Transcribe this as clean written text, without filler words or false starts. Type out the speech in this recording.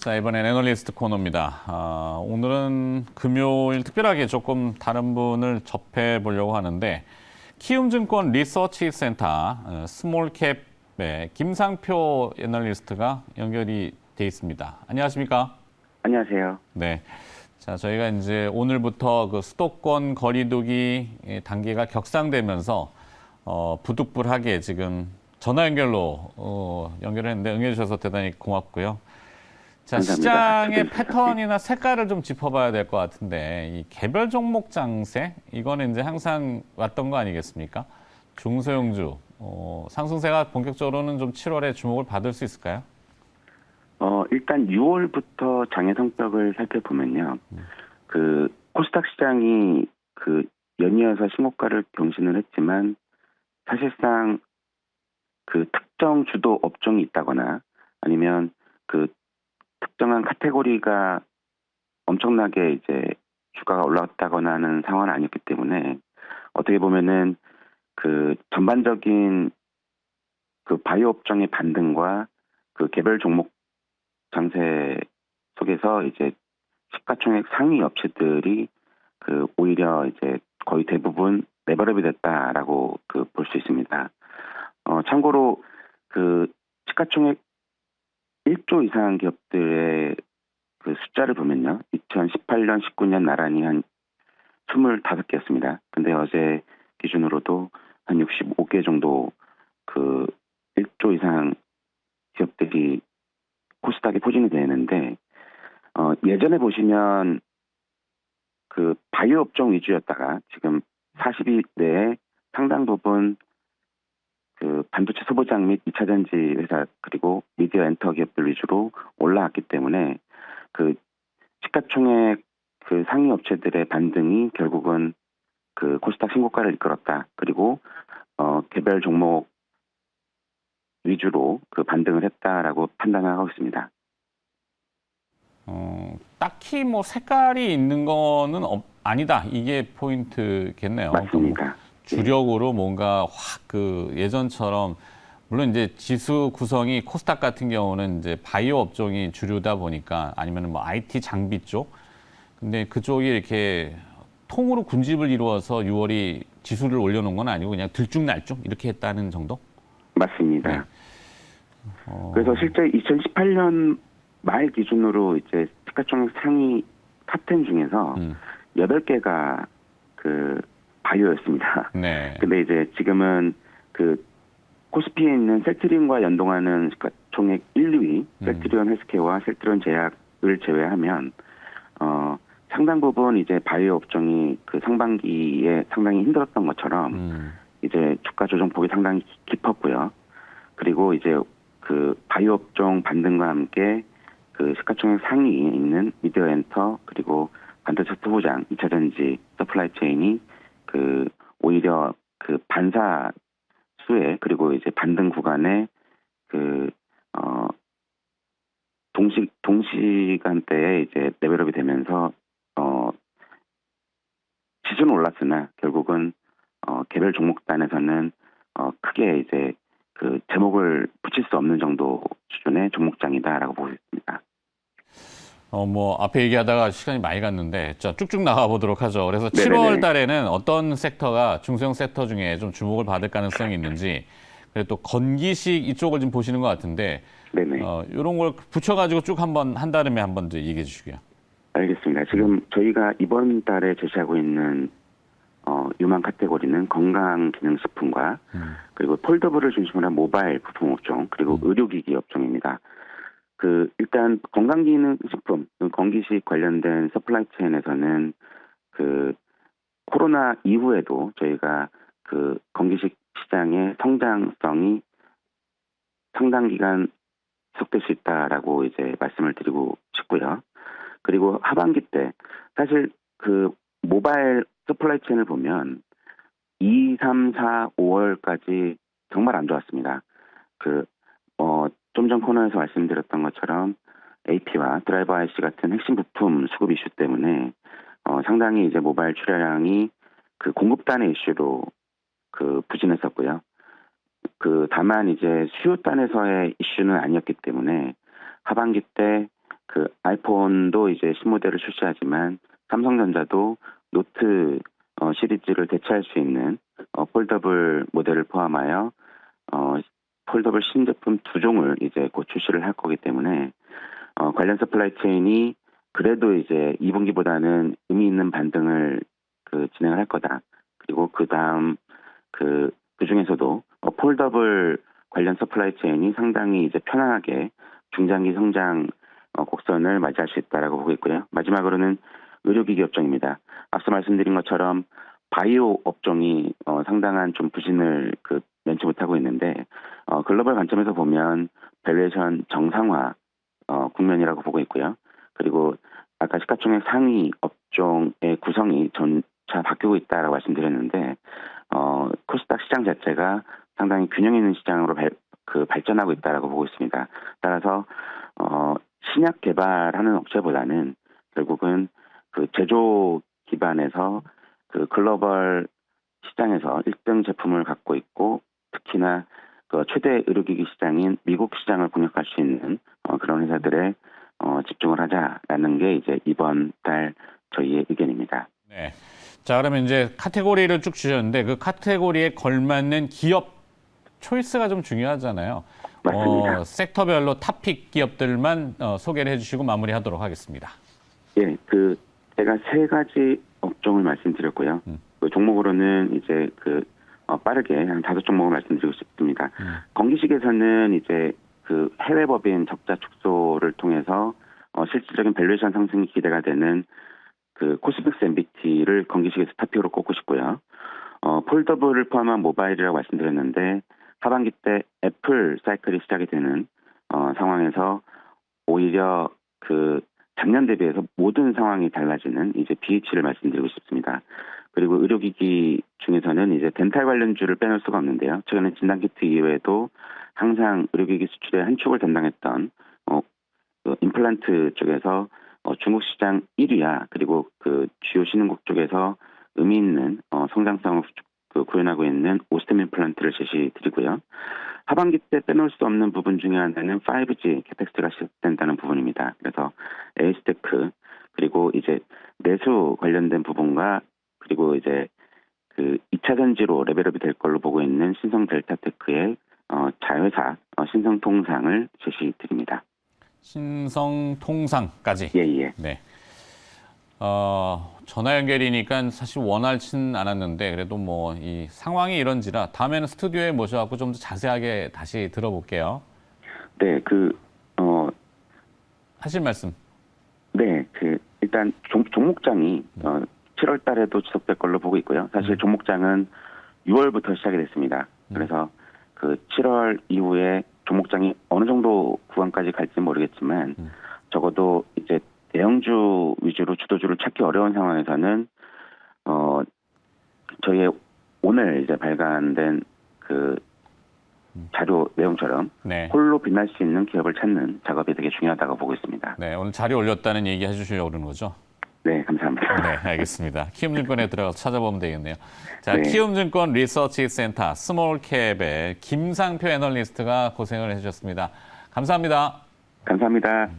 자, 이번엔 애널리스트 코너입니다. 오늘은 금요일 특별하게 조금 다른 분을 접해 보려고 하는데 키움증권 리서치 센터 스몰캡의 김상표 애널리스트가 연결이 돼 있습니다. 안녕하십니까? 안녕하세요. 네. 자, 저희가 이제 오늘부터 그 수도권 거리두기 단계가 격상되면서 부득불하게 지금 전화 연결로 연결을 했는데 응해주셔서 대단히 고맙고요. 자, 감사합니다. 시장의 패턴이나 색깔을 좀 짚어봐야 될 것 같은데 이 개별 종목 장세 이거는 이제 항상 왔던 거 아니겠습니까? 중소형주 상승세가 본격적으로는 좀 7월에 주목을 받을 수 있을까요? 일단 6월부터 장의 성격을 살펴보면요. 그 코스닥 시장이 그 연이어서 신고가를 경신을 했지만 사실상 그 특정 주도 업종이 있다거나 아니면 그 특정한 카테고리가 엄청나게 이제 주가가 올라왔다거나 하는 상황은 아니었기 때문에 어떻게 보면은 그 전반적인 그 바이오 업종의 반등과 그 개별 종목 장세 속에서 이제 시가총액 상위 업체들이 그 오히려 이제 거의 대부분 레벨업이 됐다라고 그 볼 수 있습니다. 참고로 그 시가총액 1조 이상 기업들의 그 숫자를 보면요. 2018년, 19년 나란히 한 25개였습니다. 근데 어제 기준으로도 한 65개 정도 그 1조 이상 기업들이 코스닥에 포진이 되는데, 예전에 보시면 그 바이오 업종 위주였다가 지금 40위 내에 상당 부분 그 반도체 소보장 및 2차 전지 회사 그리고 미디어 엔터 기업들 위주로 올라왔기 때문에 그 시가총액 그 상위 업체들의 반등이 결국은 그 코스닥 신고가를 이끌었다. 그리고 개별 종목 위주로 그 반등을 했다라고 판단하고 있습니다. 딱히 뭐 색깔이 있는 거는 아니다. 이게 포인트겠네요. 맞습니다. 주력으로 뭔가 확 그 예전처럼 물론 이제 지수 구성이 코스닥 같은 경우는 이제 바이오 업종이 주류다 보니까 아니면 뭐 IT 장비 쪽 근데 그쪽이 이렇게 통으로 군집을 이루어서 6월이 지수를 올려놓은 건 아니고 그냥 들쭉날쭉 이렇게 했다는 정도? 맞습니다. 네. 그래서 실제 2018년 말 기준으로 이제 시가총액 상위 탑10 중에서 8개가 그 바이오였습니다. 네. 근데 이제 지금은 그 코스피에 있는 셀트리온과 연동하는 시가총액 1, 2위 셀트리온 헬스케어와 셀트리온 제약을 제외하면 상당 부분 이제 바이오 업종이 그 상반기에 상당히 힘들었던 것처럼 이제 주가 조정폭이 상당히 깊었고요. 그리고 이제 그 바이오 업종 반등과 함께 그 시가총액 상위에 있는 미디어 엔터 그리고 반도체 소부장, 2차 전지, 서플라이 체인이 그 오히려 그 반사 수에 그리고 이제 반등 구간에 그 동시간대에 이제 레벨업이 되면서 지수는 올랐으나 결국은 개별 종목단에서는 크게 이제 그 제목을 붙일 수 없는 정도 수준의 종목장이다라고 보고 있습니다. 뭐 앞에 얘기하다가 시간이 많이 갔는데 자, 쭉쭉 나가 보도록 하죠. 그래서 네네네. 7월 달에는 어떤 섹터가 중소형 섹터 중에 좀 주목을 받을 가능성이 있는지 그리고 또 건기식 이쪽을 좀 보시는 것 같은데 네네. 이런 걸 붙여가지고 쭉 한번 한다름에 한번 더 얘기해 주시고요. 알겠습니다. 지금 저희가 이번 달에 제시하고 있는 유망 카테고리는 건강기능식품과 그리고 폴더블을 중심으로 한 모바일 부품 업종 그리고 의료기기 업종입니다. 그 일단 건강기능식품, 건기식 관련된 서플라이 체인에서는 그 코로나 이후에도 저희가 그 건기식 시장의 성장성이 상당 기간 지속될 수 있다라고 이제 말씀을 드리고 싶고요. 그리고 하반기 때 사실 그 모바일 서플라이 체인을 보면 2, 3, 4, 5월까지 정말 안 좋았습니다. 좀 전 코너에서 말씀드렸던 것처럼 AP와 드라이버 IC 같은 핵심 부품 수급 이슈 때문에 상당히 이제 모바일 출하량이 그 공급단의 이슈로 그 부진했었고요. 다만 이제 수요단에서의 이슈는 아니었기 때문에 하반기 때 그 아이폰도 이제 신모델을 출시하지만 삼성전자도 노트 시리즈를 대체할 수 있는 폴더블 모델을 포함하여 폴더블 신제품 2종을 이제 곧 출시를 할 거기 때문에 관련 서플라이 체인이 그래도 이제 2분기보다는 의미 있는 반등을 진행을 할 거다. 그리고 그 다음 그 중에서도 폴더블 관련 서플라이 체인이 상당히 이제 편안하게 중장기 성장 곡선을 맞이할 수 있다라고 보고 있고요. 마지막으로는 의료기기 업종입니다. 앞서 말씀드린 것처럼 바이오 업종이 상당한 좀 부진을 면치 못하고 있는데 글로벌 관점에서 보면 밸류에이션 정상화 국면이라고 보고 있고요. 그리고 아까 시가총액 상위 업종의 구성이 점차 바뀌고 있다라고 말씀드렸는데 코스닥 시장 자체가 상당히 균형 있는 시장으로 발전하고 있다라고 보고 있습니다. 따라서 신약 개발하는 업체보다는 결국은 그 제조 기반에서 그 글로벌 시장에서 1등 제품을 갖고 있고 특히나 그 최대 의료기기 시장인 미국 시장을 공략할 수 있는 그런 회사들에 집중을 하자라는 게 이제 이번 달 저희의 의견입니다. 네. 자, 그러면 이제 카테고리를 쭉 주셨는데 그 카테고리에 걸맞는 기업 초이스가 좀 중요하잖아요. 맞습니다. 섹터별로 탑픽 기업들만 소개를 해주시고 마무리하도록 하겠습니다. 예, 제가 3가지 업종을 말씀드렸고요. 그 종목으로는 이제 빠르게 한 5종목을 말씀드리고 싶습니다. 건기식에서는 이제 해외 법인 적자 축소를 통해서 실질적인 밸류에이션 상승이 기대가 되는 코스닥 MBT를 건기식에서 탑픽으로 꼽고 싶고요. 폴더블을 포함한 모바일이라고 말씀드렸는데 하반기 때 애플 사이클이 시작이 되는 상황에서 오히려 작년 대비해서 모든 상황이 달라지는 이제 BH를 말씀드리고 싶습니다. 그리고 의료기기 중에서는 이제 덴탈 관련주를 빼놓을 수가 없는데요. 최근에 진단키트 이외에도 항상 의료기기 수출의 한 축을 담당했던 임플란트 쪽에서 중국 시장 1위야. 그리고 주요 신흥국 쪽에서 의미 있는 성장성을 구현하고 있는 오스템 임플란트를 제시드리고요. 하반기 때 빼놓을 수 없는 부분 중에 하나는 5G 캐펙스가 시작된다는 부분입니다. 그래서 에이스테크 그리고 이제 내수 관련된 부분과 그리고 이제 2차 전지로 레벨업이 될 걸로 보고 있는 신성 델타테크의 자회사 신성통상을 제시드립니다. 신성통상까지. 예. 네. 전화 연결이니까 사실 원활치는 않았는데 그래도 뭐 이 상황이 이런지라 다음에는 스튜디오에 모셔갖고 좀 더 자세하게 다시 들어볼게요. 네, 하실 말씀. 네, 일단 종목장이 7월 달에도 지속될 걸로 보고 있고요. 사실 종목장은 6월부터 시작이 됐습니다. 그래서 7월 이후에 종목장이 어느 정도 구간까지 갈지 모르겠지만 적어도 이제 대형주 위주로 주도주를 찾기 어려운 상황에서는 저희의 오늘 이제 발간된 자료 내용처럼 네. 홀로 빛날 수 있는 기업을 찾는 작업이 되게 중요하다고 보고 있습니다. 네, 오늘 자료 올렸다는 얘기 해주시려고 그러는 거죠? 네, 감사합니다. 네, 알겠습니다. 키움증권에 들어가서 찾아보면 되겠네요. 자, 네. 키움증권 리서치 센터 스몰캡의 김상표 애널리스트가 고생을 해주셨습니다. 감사합니다. 감사합니다.